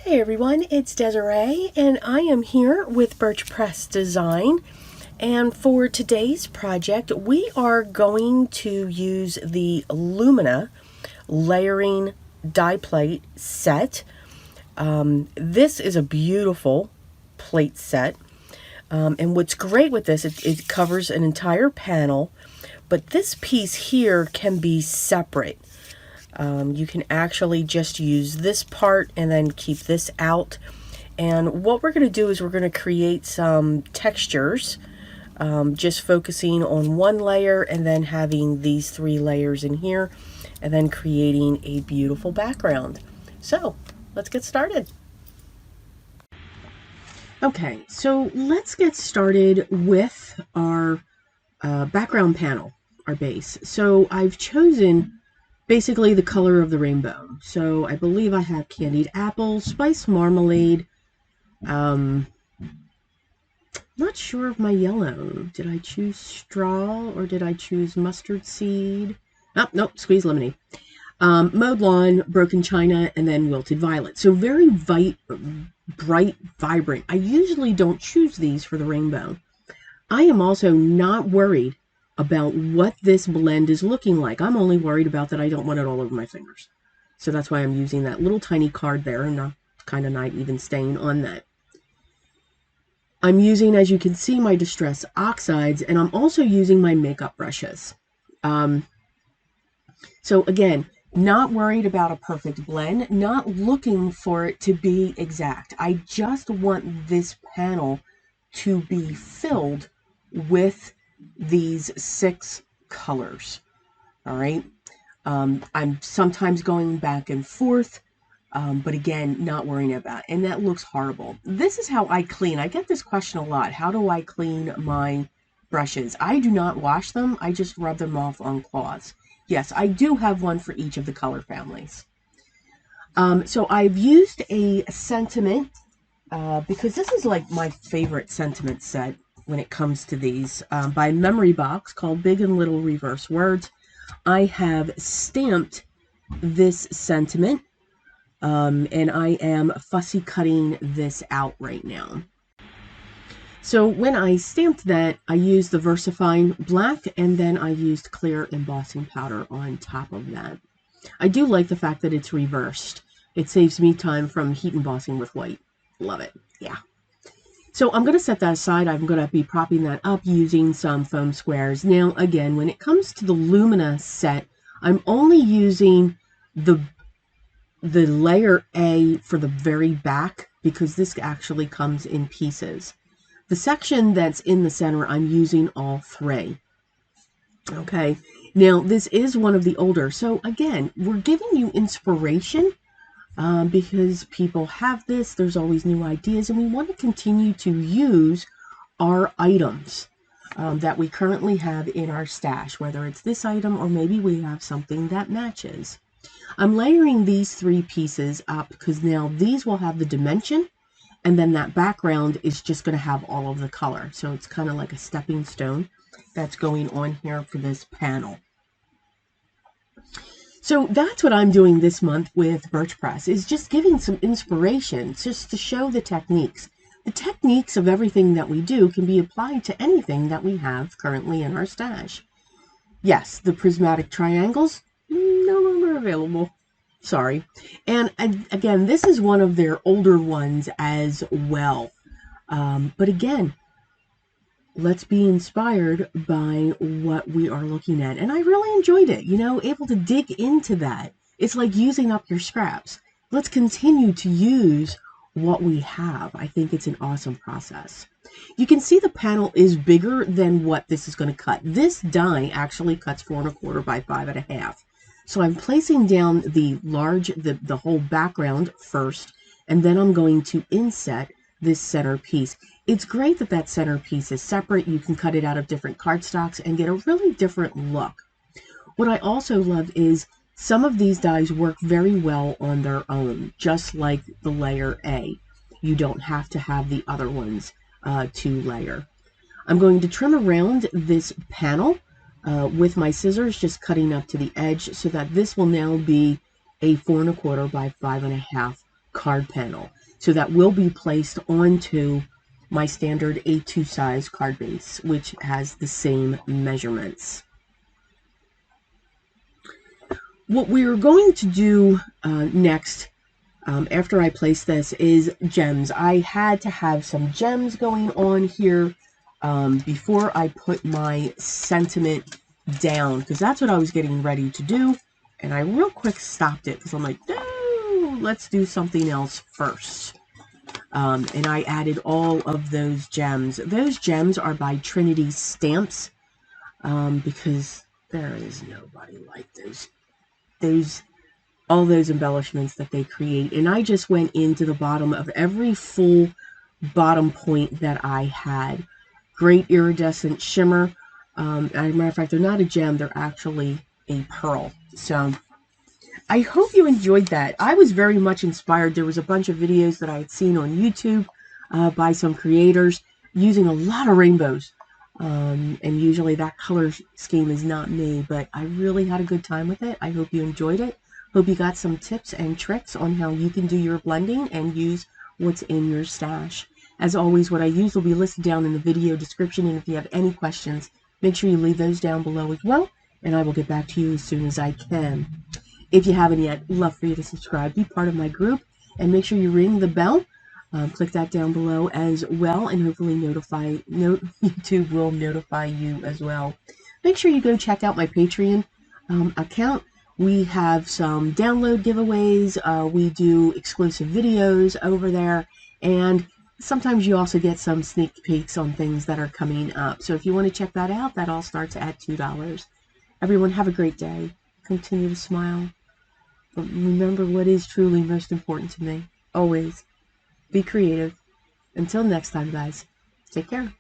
Hey everyone, it's Desiree and I am here with Birch Press Design, and for today's project we are going to use the Lumina Layering Die plate set. This is a beautiful plate set, and what's great with this, it covers an entire panel, but this piece here can be separate. You can actually just use this part and then keep this out. And what we're going to do is we're going to create some textures, just focusing on one layer and then having these three layers in here and then creating a beautiful background. So let's get started. Okay, so let's get started with our background panel, our base. So I've chosen basically the color of the rainbow. So I believe I have candied apple, spiced marmalade. Not sure of my yellow. Did I choose straw or did I choose mustard seed? Oh, nope, squeeze lemonade. Mowed lawn, broken china, and then wilted violet. So very bright, vibrant. I usually don't choose these for the rainbow. I am also not worried about what this blend is looking like. I'm only worried about that I don't want it all over my fingers. So that's why I'm using that little tiny card there, and I'm kind of not even staying on that. I'm using, as you can see, my Distress Oxides, and I'm also using my makeup brushes. So again, not worried about a perfect blend, not looking for it to be exact. I just want this panel to be filled with these 6 colors. All right. I'm sometimes going back and forth, but again, not worrying about it. And that looks horrible. This is how I clean. I get this question a lot. How do I clean my brushes? I do not wash them. I just rub them off on cloths. Yes, I do have one for each of the color families. So I've used a sentiment, because this is like my favorite sentiment set when it comes to these, by Memory Box, called Big and Little Reverse Words. I have stamped this sentiment, and I am fussy cutting this out right now. So when I stamped that, I used the VersaFine black, and then I used clear embossing powder on top of that. I do like the fact that it's reversed. It saves me time from heat embossing with white. Love it. Yeah. So I'm going to set that aside. I'm going to be propping that up using some foam squares. Now, again, when it comes to the Lumina set, I'm only using the layer A for the very back because this actually comes in pieces. The section that's in the center, I'm using all 3. Okay. Now, this is one of the older. So again, we're giving you inspiration. Because people have this, there's always new ideas, and we want to continue to use our items that we currently have in our stash, whether it's this item or maybe we have something that matches. I'm layering these 3 pieces up because now these will have the dimension, and then that background is just going to have all of the color. So it's kind of like a stepping stone that's going on here for this panel. So that's what I'm doing this month with Birch Press, is just giving some inspiration just to show the techniques. The techniques of everything that we do can be applied to anything that we have currently in our stash. Yes, the prismatic triangles, no longer available. Sorry. And again, this is one of their older ones as well. But again, let's be inspired by what we are looking at. And I really enjoyed it, able to dig into that. It's like using up your scraps. Let's continue to use what we have. I think it's an awesome process. You can see the panel is bigger than what this is going to cut. This die actually cuts 4 1/4 by 5 1/2. So I'm placing down the whole background first, and then I'm going to inset this center piece. It's great that that center piece is separate. You can cut it out of different cardstocks and get a really different look. What I also love is some of these dies work very well on their own, just like the layer A. You don't have to have the other ones to layer. I'm going to trim around this panel with my scissors, just cutting up to the edge so that this will now be a 4 1/4 by 5 1/2 card panel. So that will be placed onto my standard A2 size card base, which has the same measurements. What we're going to do next, after I place this, is gems. I had to have some gems going on here before I put my sentiment down, because that's what I was getting ready to do. And I real quick stopped it because I'm like, no, let's do something else first. And I added all of those gems. Those gems are by Trinity Stamps, because there is nobody like all those embellishments that they create. And I just went into the bottom of every full bottom point that I had. Great iridescent shimmer. As a matter of fact, they're not a gem, they're actually a pearl. So I hope you enjoyed that. I was very much inspired. There was a bunch of videos that I had seen on YouTube by some creators using a lot of rainbows. And usually that color scheme is not me, but I really had a good time with it. I hope you enjoyed it. Hope you got some tips and tricks on how you can do your blending and use what's in your stash. As always, what I use will be listed down in the video description, and if you have any questions, make sure you leave those down below as well, and I will get back to you as soon as I can. If you haven't yet, I'd love for you to subscribe, be part of my group, and make sure you ring the bell. Click that down below as well, and hopefully YouTube will notify you as well. Make sure you go check out my Patreon account. We have some download giveaways. We do exclusive videos over there, and sometimes you also get some sneak peeks on things that are coming up. So if you want to check that out, that all starts at $2. Everyone, have a great day. Continue to smile. But remember what is truly most important to me. Always be creative. Until next time, guys. Take care.